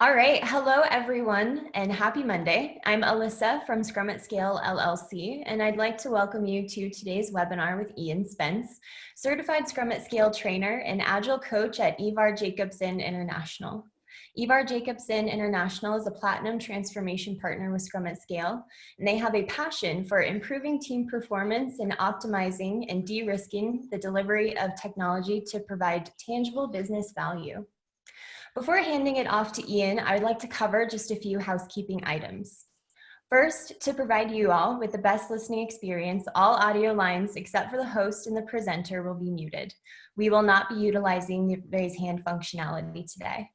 All right, hello everyone and happy Monday. I'm Alyssa from Scrum Scale LLC, and I'd like to welcome you to today's webinar with Ian Spence, Certified Scrum Scale Trainer and Agile Coach at Ivar Jacobson International. Ivar Jacobson International is a Platinum Transformation Partner with Scrum Scale, and they have a passion for improving team performance and optimizing and de-risking the delivery of technology to provide tangible business value. Before handing it off to Ian, I would like to cover just a few housekeeping items. First, to provide you all with the best listening experience, all audio lines except for the host and the presenter will be muted. We will not be utilizing the raise hand functionality today.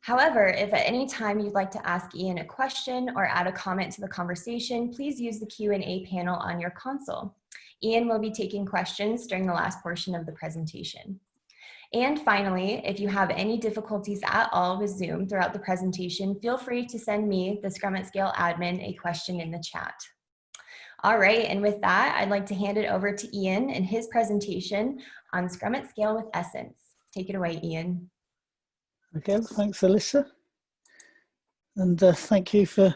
However, if at any time you'd like to ask Ian a question or add a comment to the conversation, please use the Q&A panel on your console. Ian will be taking questions during the last portion of the presentation. And finally, if you have any difficulties at all with Zoom throughout the presentation, feel free to send me, the Scrum at Scale admin, a question in the chat. All right, and with that, I'd like to hand it over to Ian and his presentation on Scrum at Scale with Essence. Take it away, Ian. Okay, thanks, Alyssa. And thank you for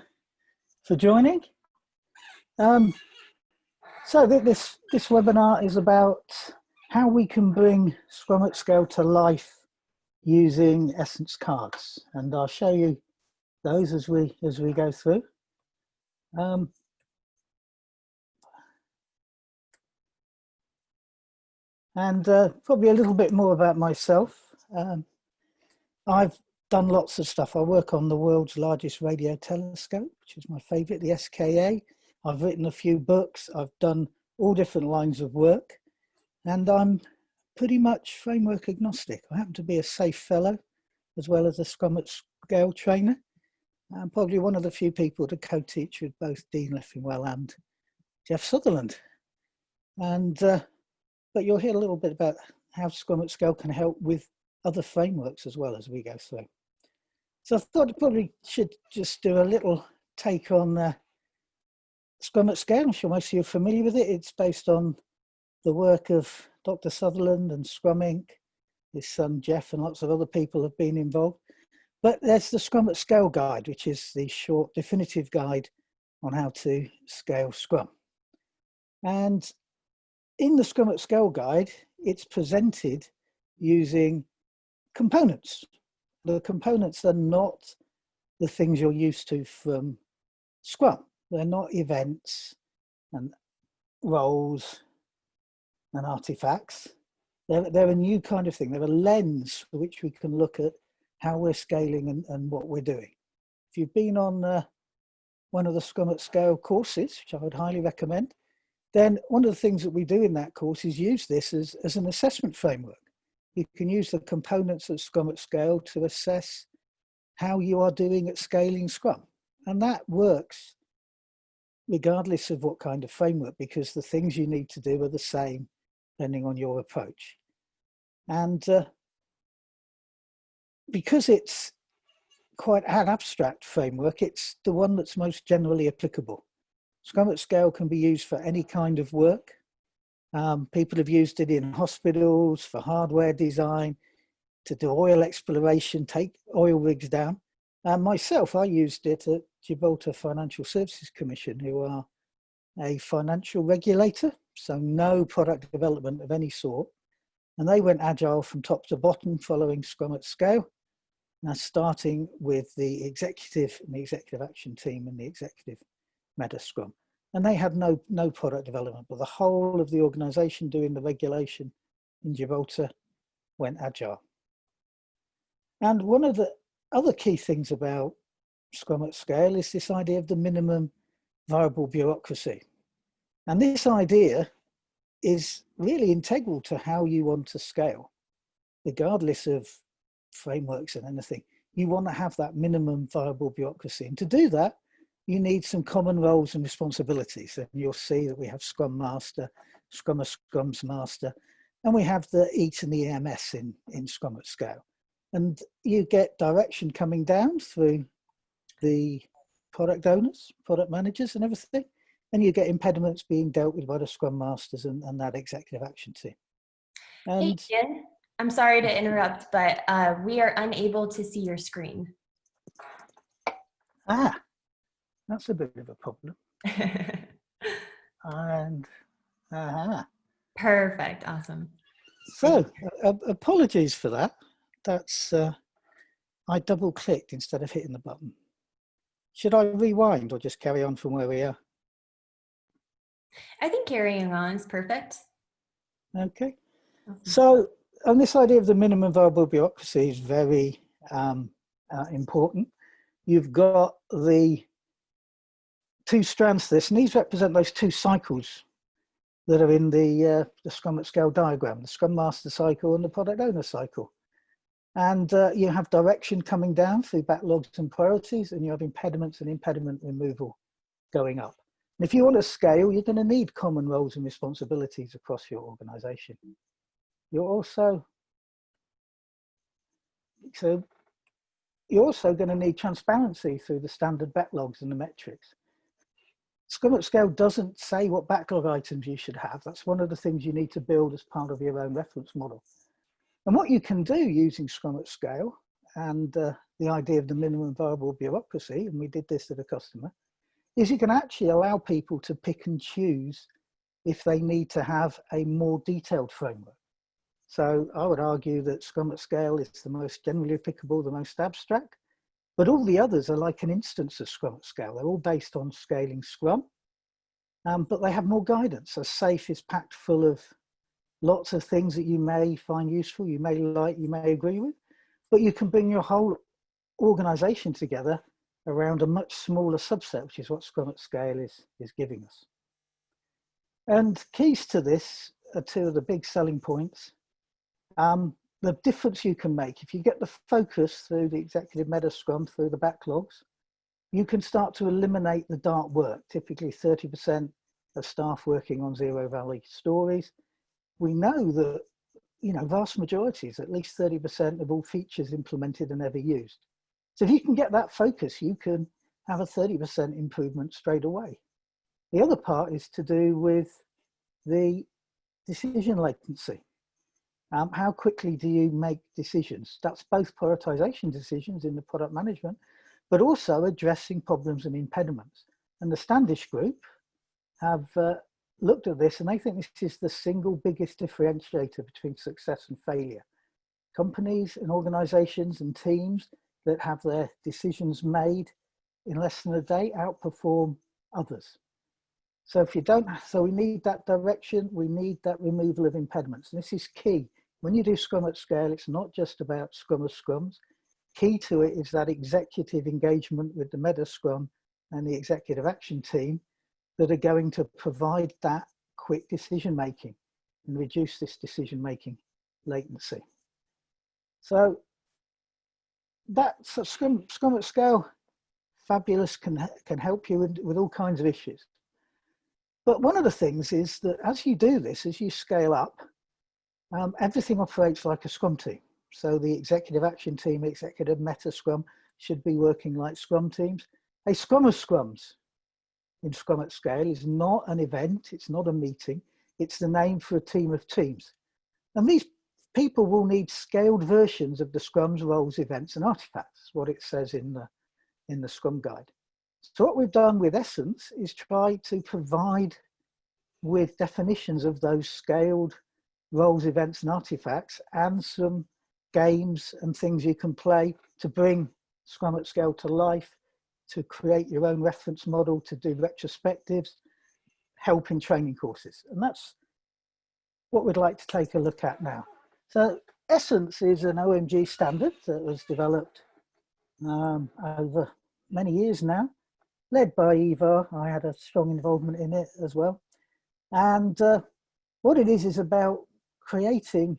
joining. So this webinar is about how we can bring Scrum at Scale to life using Essence cards, and I'll show you those as we go through. Probably a little bit more about myself. I've done lots of stuff. I work on the world's largest radio telescope, which is my favorite, the SKA. I've written a few books. I've done all different lines of work. And I'm pretty much framework agnostic. I happen to be a SAFe fellow, as well as a Scrum at Scale trainer. I'm probably one of the few people to co-teach with both Dean Leffingwell and Jeff Sutherland. And but you'll hear a little bit about how Scrum at Scale can help with other frameworks as well as we go through. So I thought I probably should just do a little take on Scrum at Scale. I'm sure most of you are familiar with it. It's based on the work of Dr. Sutherland and Scrum Inc. His son Jeff and lots of other people have been involved. But there's the Scrum at Scale guide, which is the short definitive guide on how to scale Scrum. And in the Scrum at Scale guide, it's presented using components. The components are not the things you're used to from Scrum. They're not events and roles and artifacts. They're a new kind of thing. They're a lens for which we can look at how we're scaling and what we're doing. If you've been on one of the Scrum at Scale courses, which I would highly recommend, then one of the things that we do in that course is use this as an assessment framework. You can use the components of Scrum at Scale to assess how you are doing at scaling Scrum. And that works regardless of what kind of framework, because the things you need to do are the same depending on your approach. And because it's quite an abstract framework, it's the one that's most generally applicable. Scrum at Scale can be used for any kind of work. People have used it in hospitals for hardware design, to do oil exploration, take oil rigs down. Myself, I used it at Gibraltar Financial Services Commission, who are a financial regulator, so no product development of any sort. And they went agile from top to bottom following Scrum at Scale, starting with the executive and the executive action team and the executive meta Scrum. And they had no product development, but the whole of the organization doing the regulation in Gibraltar went agile. And one of the other key things about Scrum at Scale is this idea of the minimum viable bureaucracy. And this idea is really integral to how you want to scale, regardless of frameworks and anything. You want to have that minimum viable bureaucracy. And to do that, you need some common roles and responsibilities. And you'll see that we have Scrum Master, Scrum of Scrum's Master, and we have the EAT and the EMS in Scrum at Scale. And you get direction coming down through the product owners, product managers and everything. And you get impediments being dealt with by the Scrum Masters and that executive action team. And hey, Ian, I'm sorry to interrupt, but we are unable to see your screen. Ah, that's a bit of a problem. And Perfect. Awesome. so apologies for that. That's I double clicked instead of hitting the button. Should I rewind or just carry on from where we are? I think carrying on is perfect. Okay. Awesome. So on this idea of the minimum viable bureaucracy is very important. You've got the two strands to this, and these represent those two cycles that are in the Scrum at Scale diagram, the Scrum Master cycle and the Product Owner cycle. And you have direction coming down through backlogs and priorities, and you have impediments and impediment removal going up. And if you want to scale, you're going to need common roles and responsibilities across your organization. You're also going to need transparency through the standard backlogs and the metrics. Scrum at Scale doesn't say what backlog items you should have. That's one of the things you need to build as part of your own reference model. And what you can do using Scrum at Scale and the idea of the minimum viable bureaucracy, and we did this to the customer, is you can actually allow people to pick and choose if they need to have a more detailed framework. So I would argue that Scrum at Scale is the most generally applicable, the most abstract, but all the others are like an instance of Scrum at Scale. They're all based on scaling Scrum, but they have more guidance. So SAFe is packed full of lots of things that you may find useful, you may like, you may agree with, but you can bring your whole organization together around a much smaller subset, which is what Scrum at Scale is giving us. And keys to this are two of the big selling points. The difference you can make, if you get the focus through the executive meta Scrum, through the backlogs, you can start to eliminate the dark work, typically 30% of staff working on zero value stories. We know that, vast majorities, at least 30% of all features implemented and ever used. So if you can get that focus, you can have a 30% improvement straight away. The other part is to do with the decision latency. How quickly do you make decisions? That's both prioritization decisions in the product management, but also addressing problems and impediments. And the Standish group have looked at this, and they think this is the single biggest differentiator between success and failure. Companies and organizations and teams that have their decisions made in less than a day outperform others. So if you don't, so we need that direction, we need that removal of impediments. And this is key. When you do Scrum at Scale, it's not just about Scrum of Scrums. Key to it is that executive engagement with the Meta Scrum and the executive action team that are going to provide that quick decision making and reduce this decision making latency. So that's Scrum at Scale. Fabulous, can help you with all kinds of issues. But one of the things is that as you do this, as you scale up, everything operates like a Scrum team. So the executive action team, executive meta Scrum should be working like Scrum teams. A Scrum of Scrums in Scrum at Scale is not an event, it's not a meeting, it's the name for a team of teams. And these people will need scaled versions of the Scrums, roles, events, and artifacts, what it says in the Scrum Guide. So what we've done with Essence is try to provide with definitions of those scaled roles, events, and artifacts, and some games and things you can play to bring Scrum at Scale to life, to create your own reference model, to do retrospectives, help in training courses. And that's what we'd like to take a look at now. So Essence is an OMG standard that was developed over many years now, led by Eva. I had a strong involvement in it as well. And what it is about creating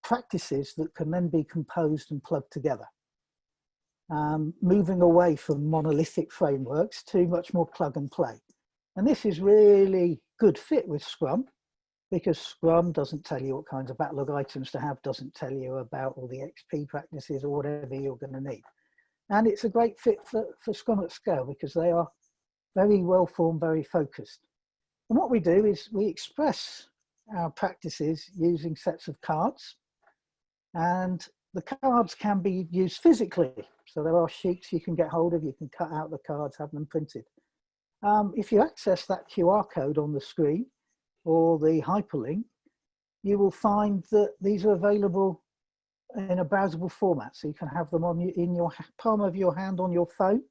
practices that can then be composed and plugged together. Moving away from monolithic frameworks to much more plug and play. And this is really good fit with Scrum, because Scrum doesn't tell you what kinds of backlog items to have, doesn't tell you about all the XP practices or whatever you're going to need. And it's a great fit for Scrum at Scale because they are very well formed, very focused. And what we do is we express our practices using sets of cards. And the cards can be used physically. So there are sheets you can get hold of, you can cut out the cards, have them printed. If you access that QR code on the screen or the hyperlink, you will find that these are available in a browsable format. So you can have them in your palm of your hand on your phone,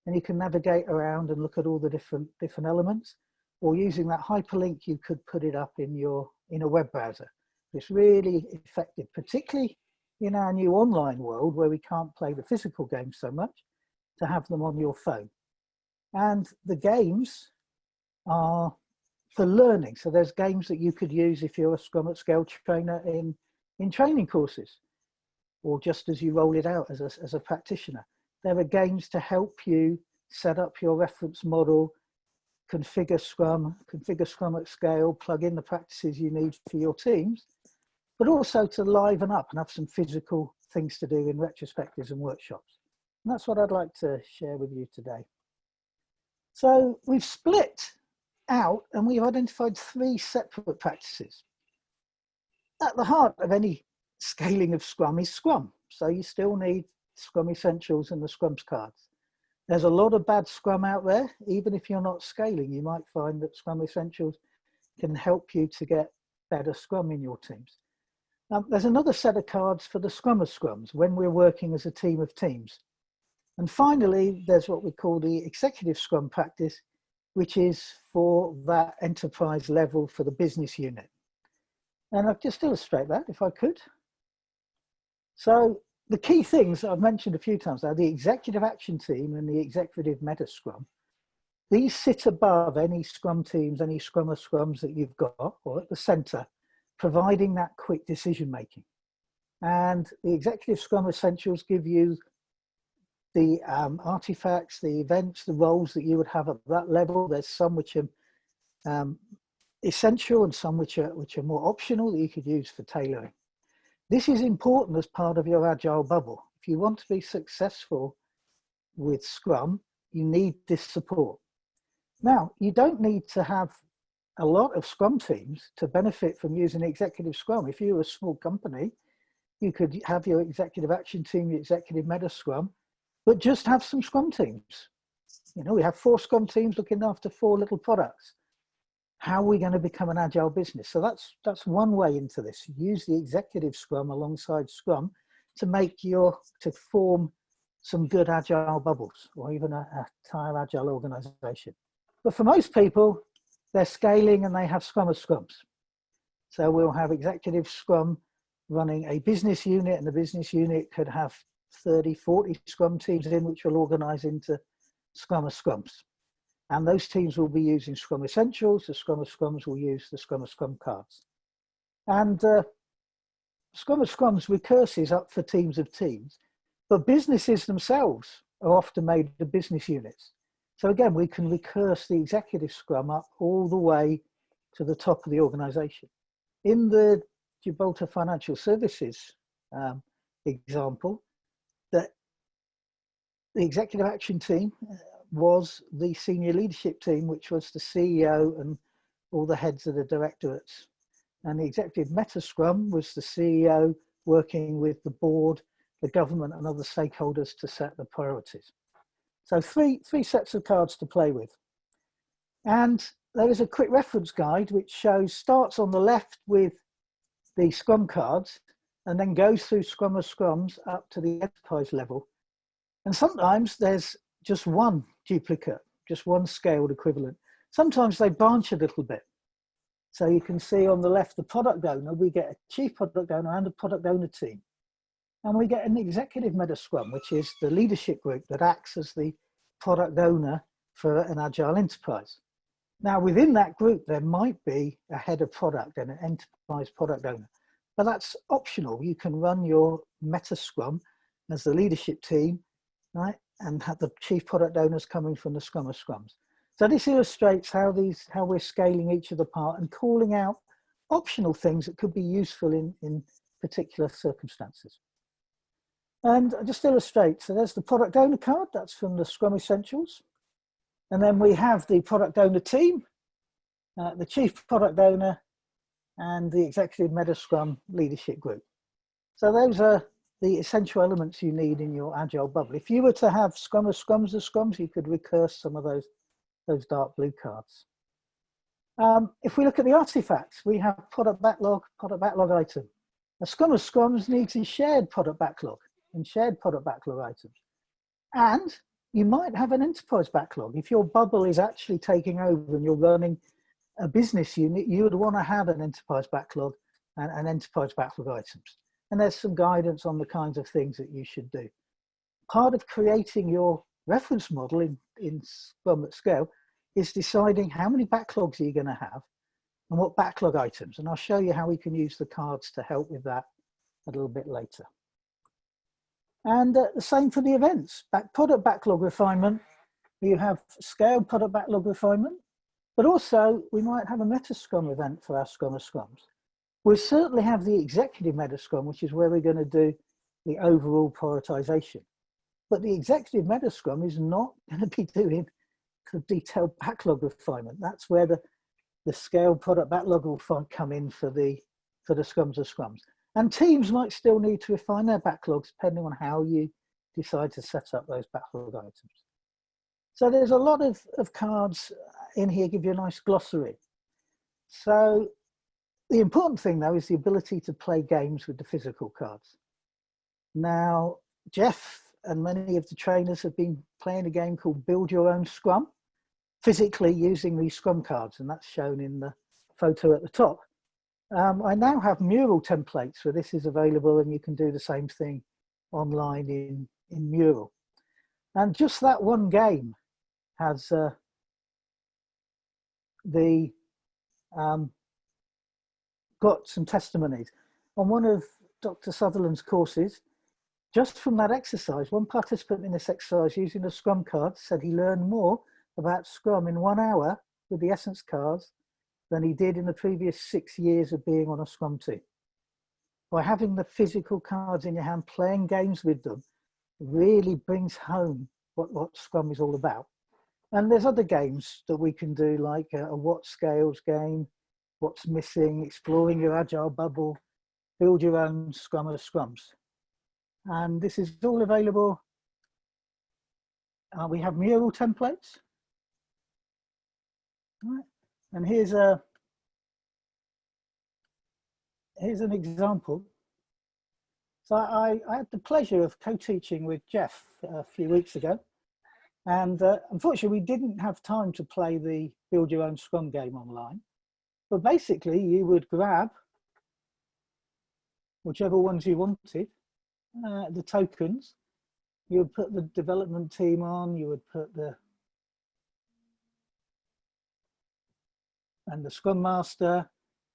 and you can navigate around and look at all the different elements. Or using that hyperlink, you could put it up in a web browser. It's really effective, particularly in our new online world where we can't play the physical games so much, to have them on your phone. And the games are for learning. So there's games that you could use if you're a Scrum at Scale trainer in training courses, or just as you roll it out as a practitioner. There are games to help you set up your reference model, configure Scrum at Scale, plug in the practices you need for your teams, but also to liven up and have some physical things to do in retrospectives and workshops. And that's what I'd like to share with you today. So we've split out and we've identified 3 separate practices. At the heart of any scaling of Scrum is Scrum. So you still need Scrum Essentials and the Scrums cards. There's a lot of bad Scrum out there. Even if you're not scaling, you might find that Scrum Essentials can help you to get better Scrum in your teams. There's another set of cards for the Scrum of Scrums when we're working as a team of teams. And finally, there's what we call the Executive Scrum practice, which is for that enterprise level for the business unit. And I'll just illustrate that if I could. So the key things I've mentioned a few times are the executive action team and the executive meta scrum. These sit above any Scrum teams, any Scrum of Scrums that you've got, or at the center, providing that quick decision making. And the executive Scrum essentials give you the artifacts, the events, the roles that you would have at that level. There's some which are essential and some which are more optional that you could use for tailoring. This is important as part of your agile bubble. If you want to be successful with Scrum, you need this support. Now, you don't need to have a lot of Scrum teams to benefit from using executive Scrum. If you're a small company, you could have your executive action team, your executive meta Scrum, but just have some Scrum teams. You know, we have 4 Scrum teams looking after 4 little products. How are we going to become an agile business? So that's one way into this. Use the executive Scrum alongside Scrum to form some good agile bubbles, or even a entire agile organization. But for most people, they're scaling and they have Scrum of Scrums. So we'll have executive Scrum running a business unit, and the business unit could have 30, 40 Scrum teams in, which will organize into Scrum of Scrums. And those teams will be using Scrum Essentials. The Scrum of Scrums will use the Scrum of Scrum cards. And Scrum of Scrums recurses up for teams of teams, but businesses themselves are often made of business units. So again, we can recurse the executive Scrum up all the way to the top of the organization. In the Gibraltar Financial Services example, that the executive action team was the senior leadership team, which was the CEO and all the heads of the directorates. And the executive meta scrum was the CEO working with the board, the government and other stakeholders to set the priorities. So three sets of cards to play with. And there is a quick reference guide which starts on the left with the Scrum cards and then goes through Scrum of Scrums up to the enterprise level. And sometimes there's just one duplicate, just one scaled equivalent. Sometimes they branch a little bit. So you can see on the left, the product owner, we get a chief product owner and a product owner team. And we get an executive meta scrum, which is the leadership group that acts as the product owner for an agile enterprise. Now, within that group, there might be a head of product and an enterprise product owner, but that's optional. You can run your meta scrum as the leadership team, right? And have the chief product owners coming from the Scrum of Scrums. So this illustrates how we're scaling each of the part and calling out optional things that could be useful in particular circumstances. And I just illustrate, so there's the product owner card, that's from the Scrum Essentials. And then we have the product owner team, the chief product owner, and the executive meta scrum leadership group. So those are the essential elements you need in your agile bubble. If you were to have Scrum of Scrums of Scrums, you could recurse some of those dark blue cards. If we look at the artifacts, we have product backlog item. A Scrum of Scrums needs a shared product backlog and shared product backlog items. And you might have an enterprise backlog. If your bubble is actually taking over and you're running a business unit, you would want to have an enterprise backlog and an enterprise backlog items. And there's some guidance on the kinds of things that you should do. Part of creating your reference model in Scrum at Scale is deciding how many backlogs are you going to have and what backlog items. And I'll show you how we can use the cards to help with that a little bit later. And the same for the events. Product backlog refinement, you have scaled product backlog refinement, but also we might have a meta Scrum event for our Scrum of Scrums. We'll certainly have the executive meta Scrum, which is where we're going to do the overall prioritization. But the executive meta Scrum is not going to be doing the detailed backlog refinement. That's where the scaled product backlog will come in for the Scrums of Scrums. And teams might still need to refine their backlogs depending on how you decide to set up those backlog items. So there's a lot of cards in here, give you a nice glossary. So the important thing though is the ability to play games with the physical cards. Now, Jeff and many of the trainers have been playing a game called Build Your Own Scrum, physically using these Scrum cards, and that's shown in the photo at the top. I now have mural templates where this is available, and you can do the same thing online in Mural. And just that one game has got some testimonies. On one of Dr. Sutherland's courses, just from that exercise, one participant in this exercise using a Scrum card said he learned more about Scrum in 1 hour with the Essence cards than he did in the previous 6 years of being on a Scrum team. By having the physical cards in your hand, playing games with them, really brings home what Scrum is all about. And there's other games that we can do, like a what scales game, what's missing, exploring your agile bubble, build your own Scrum of Scrums. And this is all available. We have mural templates. Right. And here's an example. So I had the pleasure of co-teaching with Jeff a few weeks ago. And unfortunately, we didn't have time to play the Build Your Own Scrum game online. But basically, you would grab whichever ones you wanted, the tokens. You would put the development team on, you would put the Scrum Master,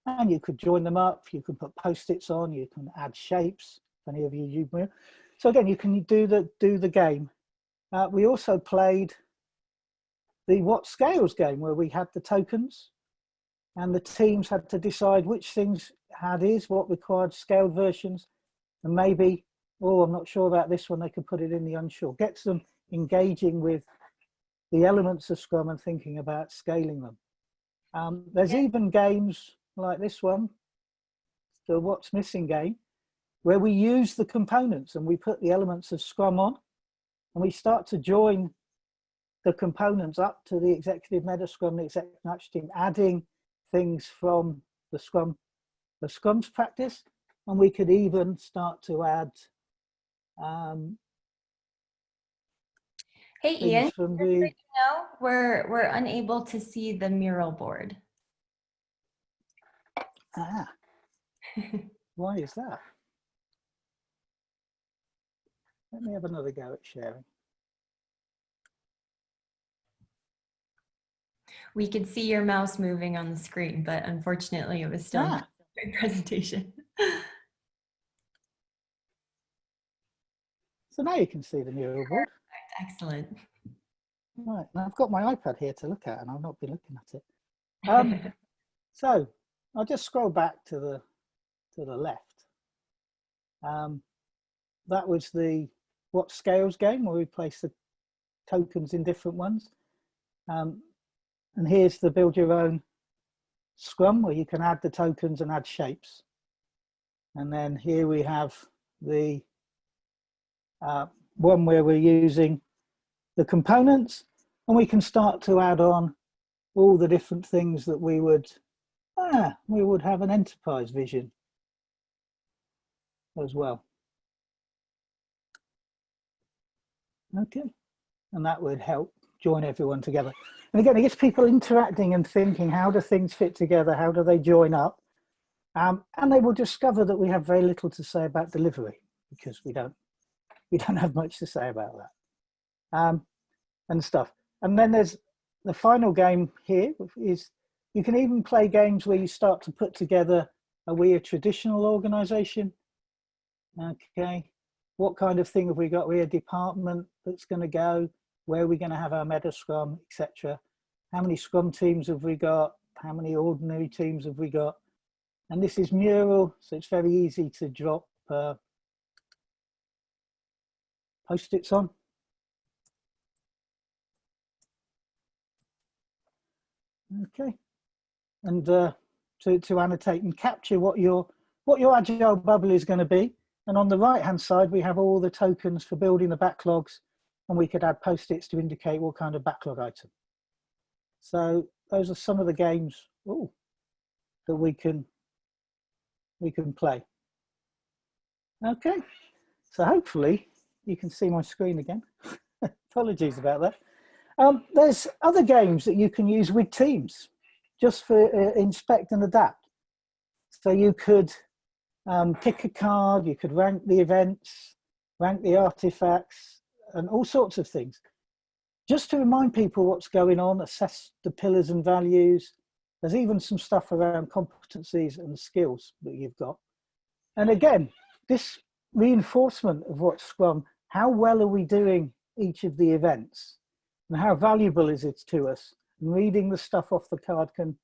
and you could join them up. You can put post-its on, you can add shapes, if any of you use Miro. So again, you can do the game. We also played the What Scales game, where we had the tokens and the teams had to decide which things had what required scaled versions, and maybe, oh, I'm not sure about this one, they could put it in the unsure. Gets them engaging with the elements of Scrum and thinking about scaling them. There's even games like this one, the What's Missing game, where we use the components and we put the elements of Scrum on, and we start to join the components up to the executive meta Scrum, the executive action team, adding things from the Scrum's practice, and we could even start to add hey Ian, from the... we're unable to see the mural board. Why is that? Let me have another go at sharing. We could see your mouse moving on the screen, but unfortunately it was still not a great presentation. So now you can see the mural board. Excellent. Right, now I've got my iPad here to look at, and I'll not be looking at it. So I'll just scroll back to the left. That was the What Scales game, where we place the tokens in different ones. And here's the Build Your Own Scrum, where you can add the tokens and add shapes. And then here we have the one where we're using the components, and we can start to add on all the different things that we would have an enterprise vision as well. Okay, and that would help join everyone together. And again, it gets people interacting and thinking, how do things fit together? How do they join up? And they will discover that we have very little to say about delivery, because we don't have much to say about that and stuff. And then there's the final game here, which is you can even play games where you start to put together, are we a traditional organization? Okay, what kind of thing have we got? Are we a department that's going to go? Where are we going to have our meta scrum, etc.? How many scrum teams have we got? How many ordinary teams have we got? And this is Mural, so it's very easy to drop post-its on. Okay, and to annotate and capture what your agile bubble is going to be. And on the right hand side, we have all the tokens for building the backlogs, and we could add post-its to indicate what kind of backlog item. So those are some of the games that we can play. Okay, so hopefully you can see my screen again. Apologies about that. There's other games that you can use with teams just for inspect and adapt. So you could pick a card, you could rank the events, rank the artifacts, and all sorts of things. Just to remind people what's going on, assess the pillars and values. There's even some stuff around competencies and skills that you've got. And again, this reinforcement of what Scrum, how well are we doing each of the events? And how valuable is it to us? And reading the stuff off the card can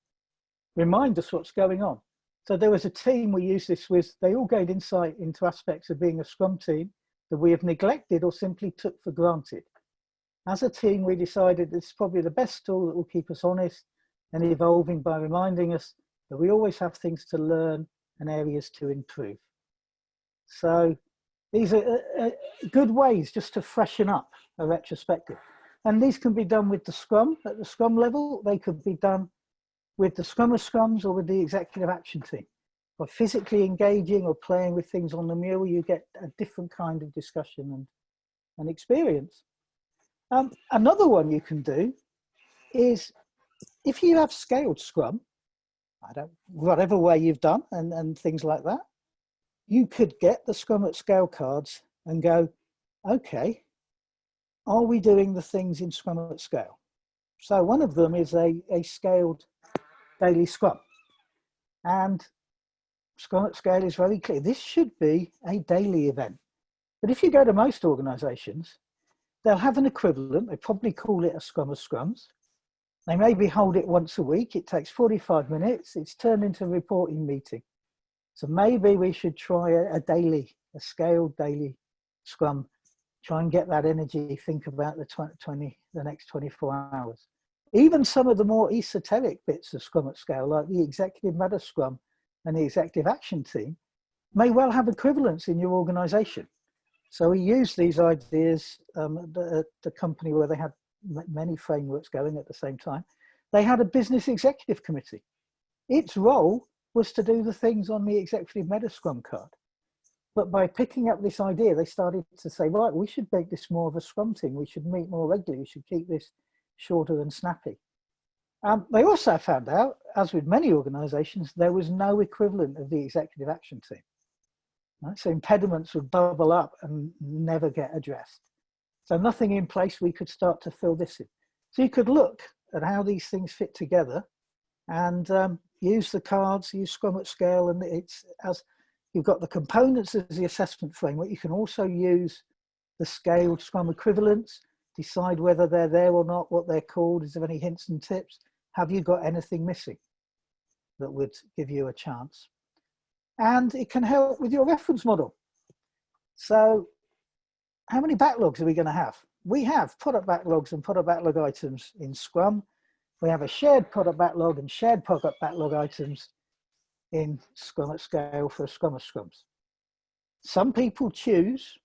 remind us what's going on. So there was a team we used this with, they all gained insight into aspects of being a Scrum team that we have neglected or simply took for granted. As a team, we decided it's probably the best tool that will keep us honest and evolving by reminding us that we always have things to learn and areas to improve. So these are good ways just to freshen up a retrospective. And these can be done with the Scrum, at the Scrum level. They could be done with the Scrum of Scrums or with the executive action team. By physically engaging or playing with things on the mural, you get a different kind of discussion and experience. Another one you can do is, if you have scaled Scrum, whatever way you've done and things like that, you could get the Scrum at Scale cards and go, okay, are we doing the things in Scrum at Scale? So one of them is a scaled daily Scrum. And Scrum at Scale is very clear. This should be a daily event. But if you go to most organizations, they'll have an equivalent. They probably call it a Scrum of Scrums. They maybe hold it once a week. It takes 45 minutes. It's turned into a reporting meeting. So maybe we should try a scaled daily Scrum, try and get that energy, think about the next 24 hours. Even some of the more esoteric bits of Scrum at Scale, like the executive meta Scrum and the executive action team, may well have equivalents in your organization. So we use these ideas at the company where they had many frameworks going at the same time. They had a business executive committee. Its role was to do the things on the executive meta Scrum card. But by picking up this idea, they started to say, right, we should make this more of a Scrum team. We should meet more regularly. We should keep this shorter and snappy. They also found out, as with many organizations, there was no equivalent of the executive action team. Right? So impediments would bubble up and never get addressed. So nothing in place, we could start to fill this in. So you could look at how these things fit together and use the cards, use Scrum at Scale, and it's as you've got the components as the assessment framework. You can also use the scaled Scrum equivalents, decide whether they're there or not, what they're called, is there any hints and tips? Have you got anything missing that would give you a chance? And it can help with your reference model. So how many backlogs are we going to have? We have product backlogs and product backlog items in Scrum. We have a shared product backlog and shared product backlog items in Scrum at Scale for Scrum of Scrums. Some people choose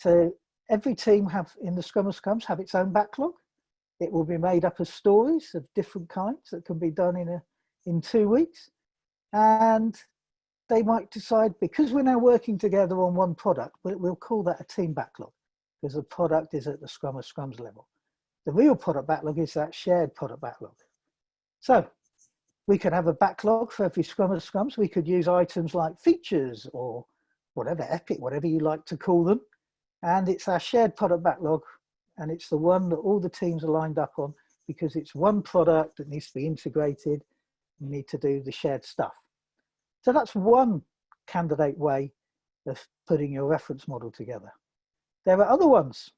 to, every team in the Scrum of Scrums have its own backlog. It will be made up of stories of different kinds that can be done in 2 weeks. And they might decide, because we're now working together on one product, we'll call that a team backlog, because the product is at the Scrum of Scrums level. The real product backlog is that shared product backlog. So we could have a backlog for every Scrum of Scrums. We could use items like features or whatever, epic, whatever you like to call them. And it's our shared product backlog. And it's the one that all the teams are lined up on, because it's one product that needs to be integrated. You need to do the shared stuff. So that's one candidate way of putting your reference model together. There are other ones.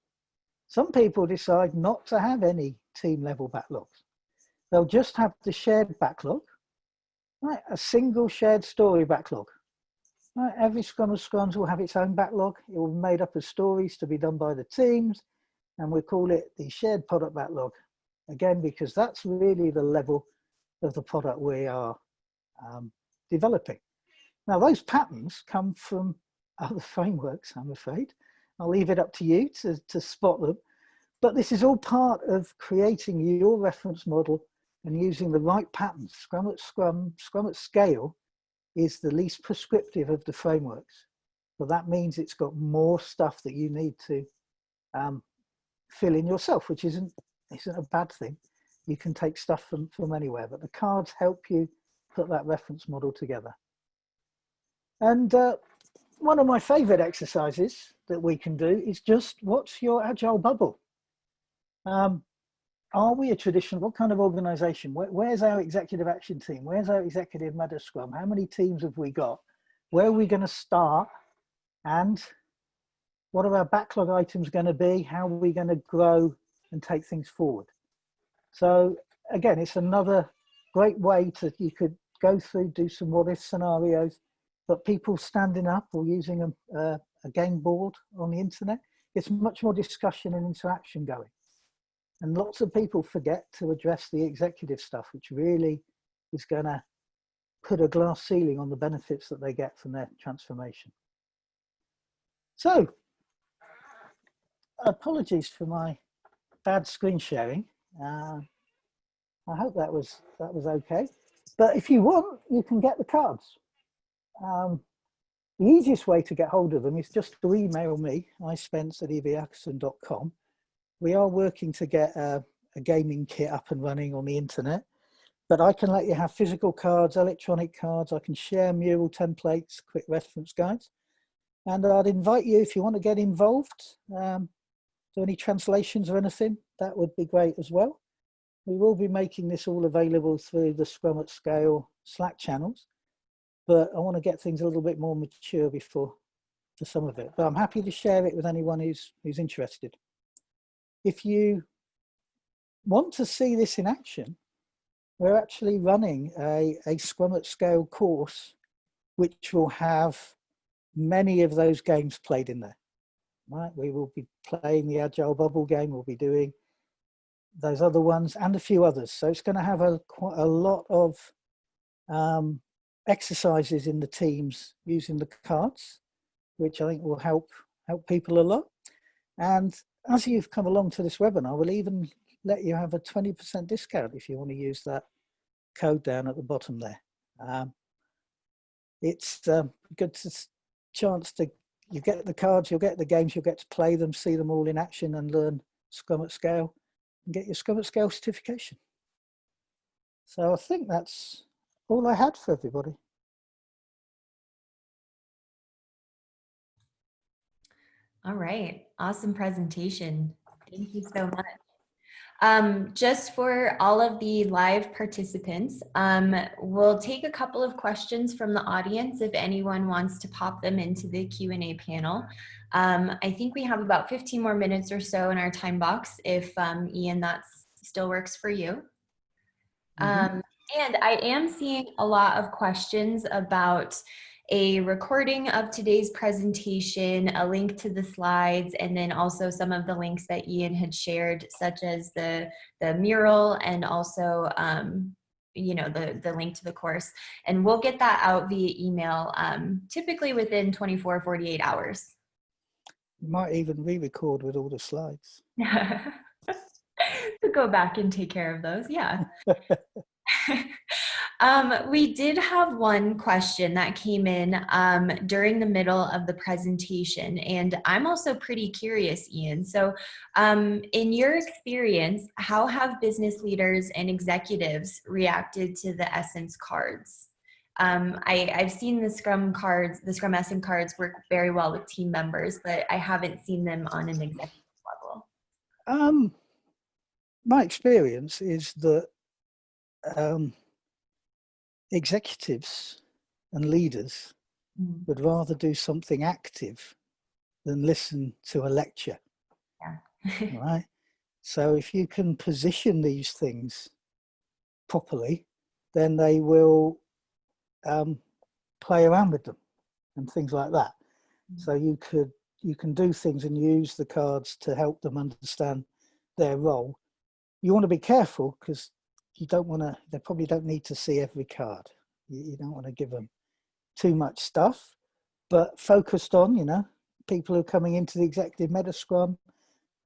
Some people decide not to have any team level backlogs. They'll just have the shared backlog, right? A single shared story backlog. Right? Every Scrum of Scrums will have its own backlog. It will be made up of stories to be done by the teams, and we call it the shared product backlog. Again, because that's really the level of the product we are developing. Now, those patterns come from other frameworks, I'm afraid. I'll leave it up to you to spot them. But this is all part of creating your reference model and using the right patterns. Scrum at Scale is the least prescriptive of the frameworks. But that means it's got more stuff that you need to fill in yourself, which isn't a bad thing. You can take stuff from anywhere, but the cards help you put that reference model together. And one of my favorite exercises that we can do is just, what's your agile bubble? Are we a traditional, what kind of organization? Where's our executive action team? Where's our executive meta scrum? How many teams have we got? Where are we going to start? And what are our backlog items going to be? How are we going to grow and take things forward? So again, it's another great way you could go through, do some what if scenarios, but people standing up or using a game board on the internet, it's much more discussion and interaction going. And lots of people forget to address the executive stuff, which really is going to put a glass ceiling on the benefits that they get from their transformation. So, apologies for my bad screen sharing. I hope that was okay. But if you want, you can get the cards. The easiest way to get hold of them is just to email me, ispence@evatkinson.com. We are working to get a gaming kit up and running on the internet, but I can let you have physical cards, electronic cards. I can share mural templates, quick reference guides. And I'd invite you, if you want to get involved, do any translations or anything, that would be great as well. We will be making this all available through the Scrum at Scale Slack channels, but I want to get things a little bit more mature for some of it. But I'm happy to share it with anyone who's interested. If you want to see this in action, we're actually running a Scrum at Scale course, which will have many of those games played in there. Right? We will be playing the Agile Bubble game. We'll be doing those other ones and a few others. So it's going to have quite a lot of exercises in the teams using the cards, which I think will help people a lot. And as you've come along to this webinar, we'll even let you have a 20% discount if you want to use that code down at the bottom there. It's a good chance to, you get the cards, you'll get the games, you'll get to play them, see them all in action and learn Scrum at Scale and get your Scrum at Scale certification. So I think that's all I had for everybody. All right, awesome presentation. Thank you so much. Just for all of the live participants, we'll take a couple of questions from the audience if anyone wants to pop them into the Q&A panel. I think we have about 15 more minutes or so in our time box if Ian, that still works for you. And I am seeing a lot of questions about a recording of today's presentation, a link to the slides, and then also some of the links that Ian had shared, such as the mural and also the link to the course, and we'll get that out via email, typically within 24, 48 hours. You might even re-record with all the slides. To go back and take care of those, yeah. We did have one question that came in during the middle of the presentation, and I'm also pretty curious, Ian. So in your experience, how have business leaders and executives reacted to the Essence cards? I've seen the Scrum cards, the Scrum Essence cards work very well with team members, but I haven't seen them on an executive level. My experience is that executives and leaders would rather do something active than listen to a lecture. Yeah. Right? So if you can position these things properly, then they will play around with them and things like that. So you can do things and use the cards to help them understand their role. You want to be careful because they probably don't need to see every card. You don't want to give them too much stuff, but focused on, people who are coming into the executive meta scrum.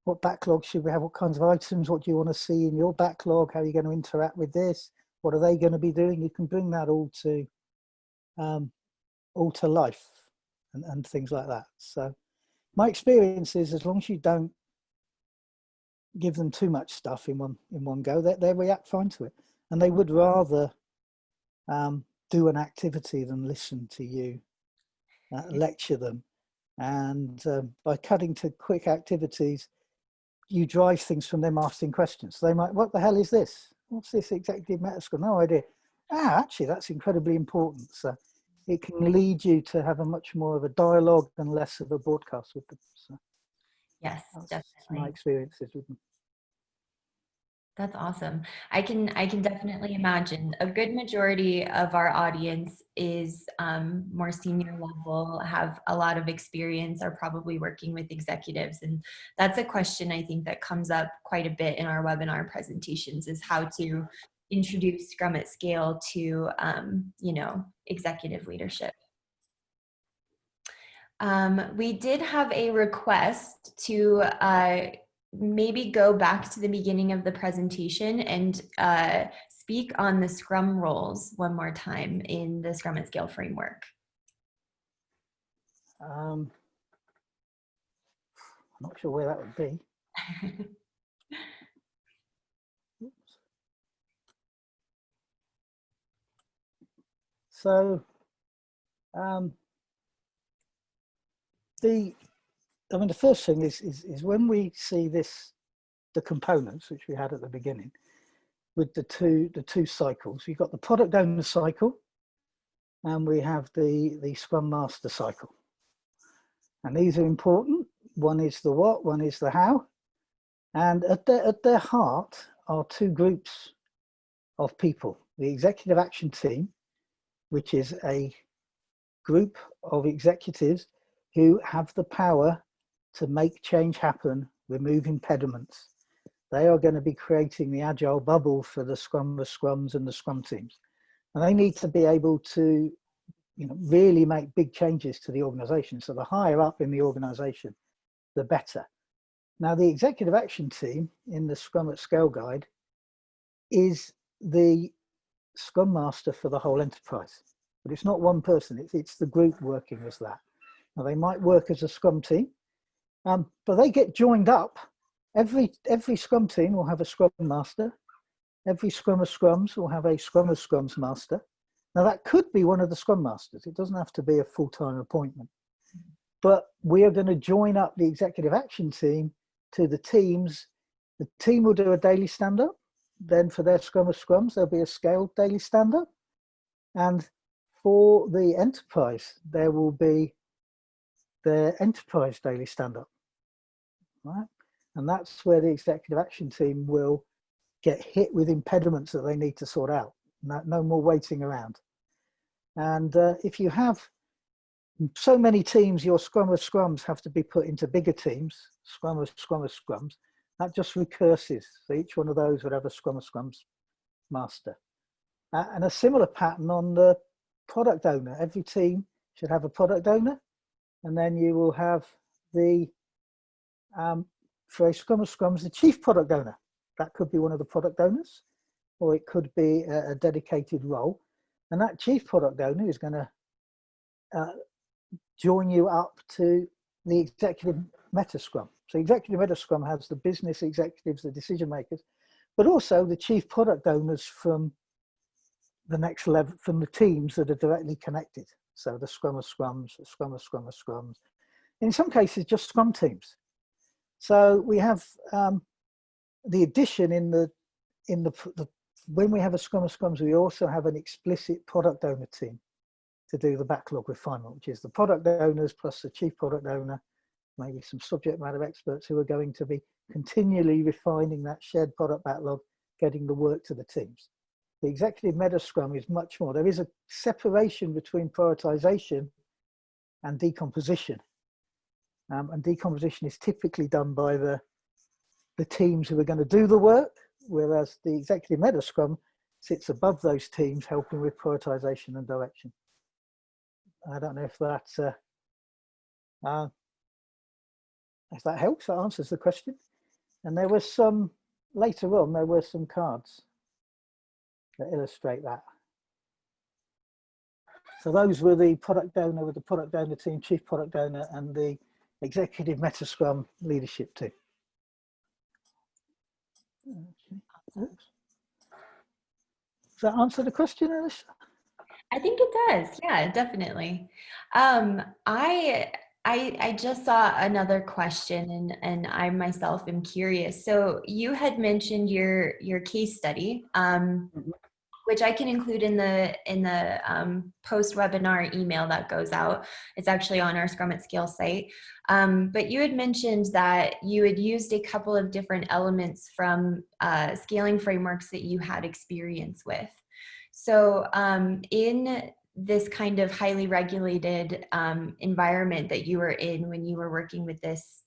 What backlog should we have? What kinds of items? What do you want to see in your backlog? How are you going to interact with this? What are they going to be doing? You can bring that all to life and things like that. So my experience is, as long as you don't give them too much stuff in one go, they react fine to it, and they would rather do an activity than listen to you lecture them. And by cutting to quick activities, you drive things from them asking questions. So they might, what the hell is this? What's this executive meta scrum? No idea. Actually, that's incredibly important. So it can lead you to have a much more of a dialogue and less of a broadcast with them. So Yes, that's definitely. my experiences with them. That's awesome. I can definitely imagine a good majority of our audience is more senior level, have a lot of experience, are probably working with executives. And that's a question I think that comes up quite a bit in our webinar presentations, is how to introduce Scrum at Scale to, executive leadership. We did have a request to maybe go back to the beginning of the presentation and speak on the Scrum roles one more time in the Scrum at Scale framework. I'm not sure where that would be. So the first thing is when we see the components which we had at the beginning with the two cycles, you've got the product owner cycle and we have the Scrum Master cycle. And these are important. One is the what, one is the how. And at their heart are two groups of people. The Executive Action Team, which is a group of executives who have the power to make change happen, remove impediments. They are going to be creating the agile bubble for the Scrums and the Scrum teams. And they need to be able to really make big changes to the organization. So the higher up in the organization, the better. Now, the Executive Action Team in the Scrum at Scale guide is the Scrum Master for the whole enterprise. But it's not one person, it's the group working as that. Now, they might work as a Scrum team, but they get joined up. Every Scrum team will have a Scrum Master. Every Scrum of Scrums will have a Scrum of Scrums Master. Now, that could be one of the Scrum Masters. It doesn't have to be a full-time appointment. But we are going to join up the Executive Action Team to the teams. The team will do a daily stand-up. Then for their Scrum of Scrums, there'll be a scaled daily stand-up. And for the enterprise, there will be their enterprise daily stand-up. Right? And that's where the Executive Action Team will get hit with impediments that they need to sort out. No more waiting around. And if you have so many teams, your Scrum of Scrums have to be put into bigger teams, Scrum of Scrums. That just recurses. So each one of those would have a Scrum of Scrums master. And a similar pattern on the product owner. Every team should have a product owner, and then you will have the, for a Scrum of Scrums, the chief product owner. That could be one of the product owners, or it could be a dedicated role. And that chief product owner is going to join you up to the executive meta Scrum. So executive meta Scrum has the business executives, the decision makers, but also the chief product owners from the next level, from the teams that are directly connected. So the Scrum of Scrums, the Scrum of Scrum of Scrums, in some cases just Scrum teams. So we have the addition in the when we have a Scrum of Scrums, we also have an explicit product owner team to do the backlog refinement, which is the product owners plus the chief product owner, maybe some subject matter experts who are going to be continually refining that shared product backlog, getting the work to the teams. The executive meta Scrum is much more. There is a separation between prioritization and decomposition. And decomposition is typically done by the teams who are going to do the work, whereas the executive meta Scrum sits above those teams, helping with prioritization and direction. I don't know if that helps, that answers the question. And there was some, later on, there were some cards that illustrate that. So those were the product owner with the product owner team, chief product owner, and the executive meta Scrum leadership team. Okay. Does that answer the question, Alyssa? I think it does. Yeah, definitely. I just saw another question, and I myself am curious. So you had mentioned your case study, which I can include in the post webinar email that goes out. It's actually on our Scrum at Scale site. But you had mentioned that you had used a couple of different elements from scaling frameworks that you had experience with. So in this kind of highly regulated environment that you were in when you were working with this,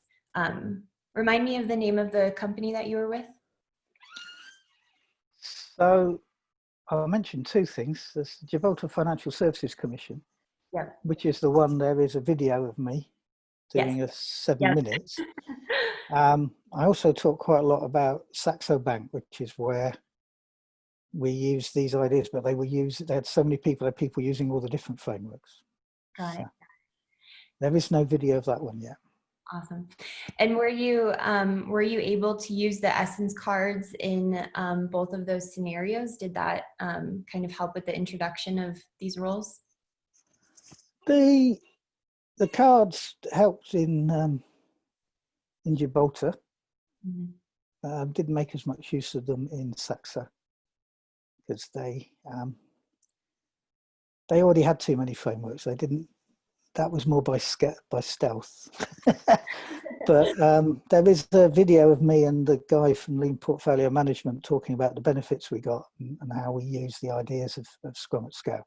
remind me of the name of the company that you were with? So I mentioned two things. There's the Gibraltar Financial Services Commission, Yep. which is the one, there is a video of me doing Yes. a 7 Yes. minutes. I also talk quite a lot about Saxo Bank, which is where we use these ideas, but they had so many people, there are people using all the different frameworks. Got it. There is no video of that one yet. Awesome. And were you able to use the essence cards in both of those scenarios? Did that kind of help with the introduction of these roles? The cards helped in Gibraltar. Mm-hmm. Didn't make as much use of them in Saxo because they already had too many frameworks. They didn't. That was more by stealth. But there is the video of me and the guy from Lean Portfolio Management talking about the benefits we got and how we use the ideas of Scrum at Scale.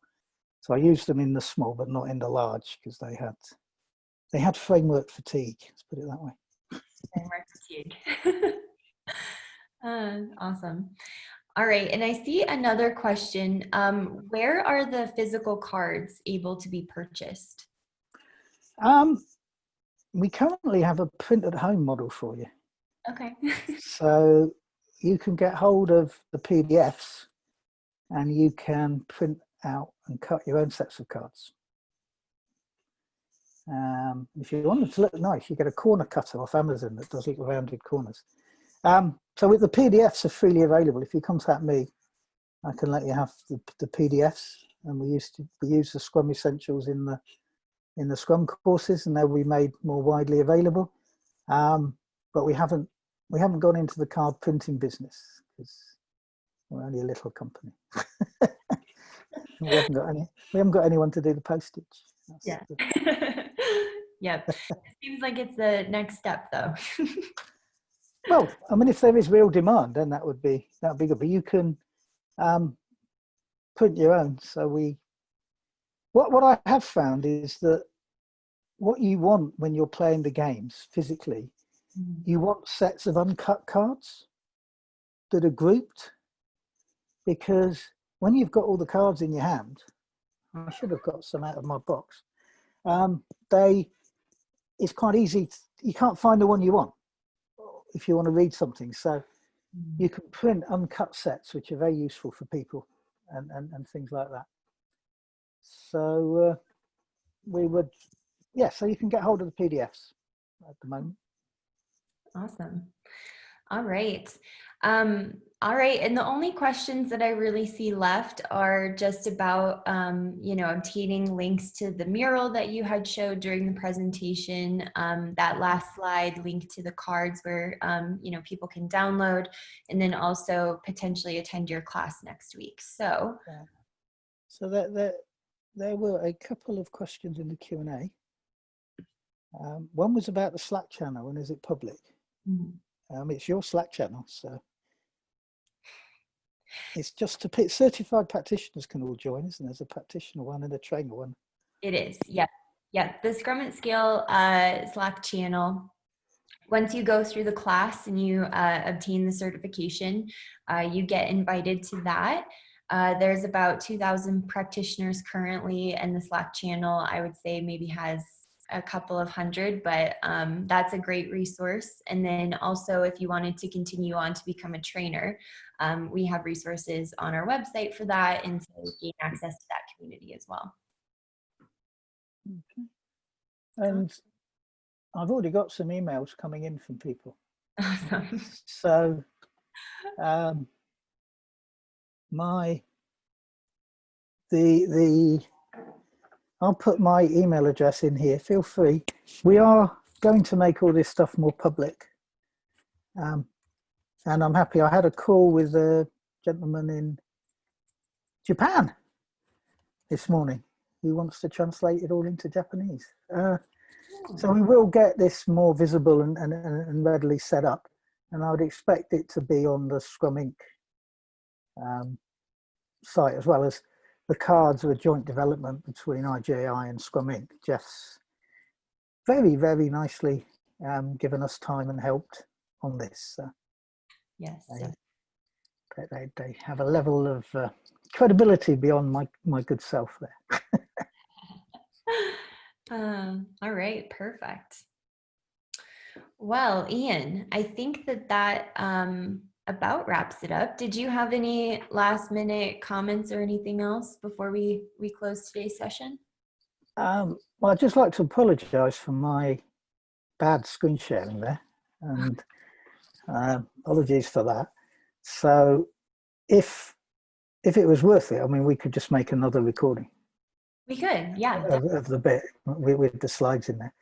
So I used them in the small, but not in the large, because they had framework fatigue. Let's put it that way. Framework fatigue. Awesome. All right, and I see another question. Where are the physical cards able to be purchased? We currently have a print at home model for you. Okay. So you can get hold of the PDFs and you can print out and cut your own sets of cards. If you want them to look nice, you get a corner cutter off Amazon that does little rounded corners. So with the PDFs are freely available. If you contact me, I can let you have the PDFs, and we use the Scrum Essentials in the Scrum courses, and they'll be made more widely available. But we haven't gone into the card printing business because we're only a little company. we haven't got anyone to do the postage. Yeah. Yep. It seems like it's the next step, though. Well, I mean, if there is real demand, then that would be good. But you can print your own. So what I have found is that what you want when you're playing the games physically, you want sets of uncut cards that are grouped, because when you've got all the cards in your hand, I should have got some out of my box. It's quite easy. You can't find the one you want if you want to read something. So you can print uncut sets, which are very useful for people and things like that. So we would, yeah, so you can get hold of the PDFs at the moment. Awesome. All right. All right. And the only questions that I really see left are just about, obtaining links to the mural that you had showed during the presentation, that last slide, link to the cards where, people can download, and then also potentially attend your class next week. So, so there were a couple of questions in the Q&A. One was about the Slack channel and is it public? It's your Slack channel, so it's just certified practitioners can all join, isn't there? There's a practitioner one and a trainer one. It is, yep. Yep, the Scrum Scale Slack channel. Once you go through the class and you obtain the certification, you get invited to that. There's about 2,000 practitioners currently, and the Slack channel, I would say, maybe has a couple of hundred, but that's a great resource. And then also, if you wanted to continue on to become a trainer, we have resources on our website for that and to gain access to that community as well. Okay. And I've already got some emails coming in from people. Awesome. So I'll put my email address in here. Feel free. We are going to make all this stuff more public. And I'm happy. I had a call with a gentleman in Japan this morning who wants to translate it all into Japanese. So we will get this more visible and readily set up. And I would expect it to be on the Scrum Inc. Site, as well as the cards are a joint development between IJI and Scrum Inc. Jeff's very, very nicely given us time and helped on this. Yes. They have a level of credibility beyond my good self there. All right, perfect. Well, Ian, I think that about wraps it up. Did you have any last minute comments or anything else before we close today's session? Well, I'd just like to apologize for my bad screen sharing there, and apologies for that. So if it was worth it, I mean, we could just make another recording. We could, yeah. Of the bit with the slides in there.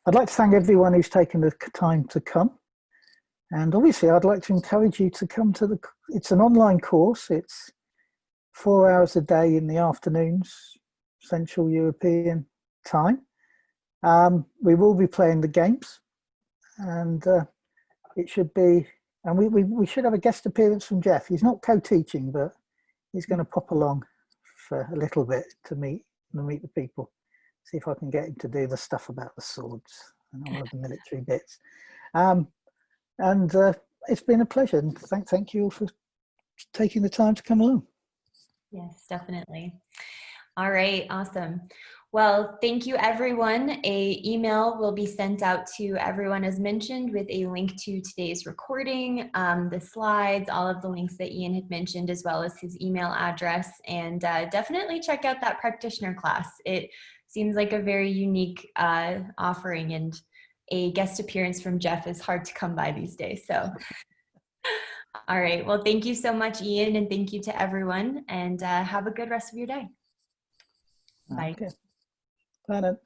I'd like to thank everyone who's taken the time to come. And obviously, I'd like to encourage you to come to it's an online course. It's 4 hours a day in the afternoons, Central European time. We will be playing the games, and it should be, and we should have a guest appearance from Jeff. He's not co-teaching, but he's going to pop along for a little bit to meet the people. See if I can get him to do the stuff about the swords and all of the military bits. It's been a pleasure, and thank you all for taking the time to come along. Yes, definitely. All right, awesome. Well, thank you, everyone. An email will be sent out to everyone as mentioned with a link to today's recording, the slides, all of the links that Ian had mentioned, as well as his email address. And definitely check out that practitioner class. It seems like a very unique offering, and a guest appearance from Jeff is hard to come by these days. So, all right. Well, thank you so much, Ian, and thank you to everyone, and have a good rest of your day. Bye. Okay. Bye then.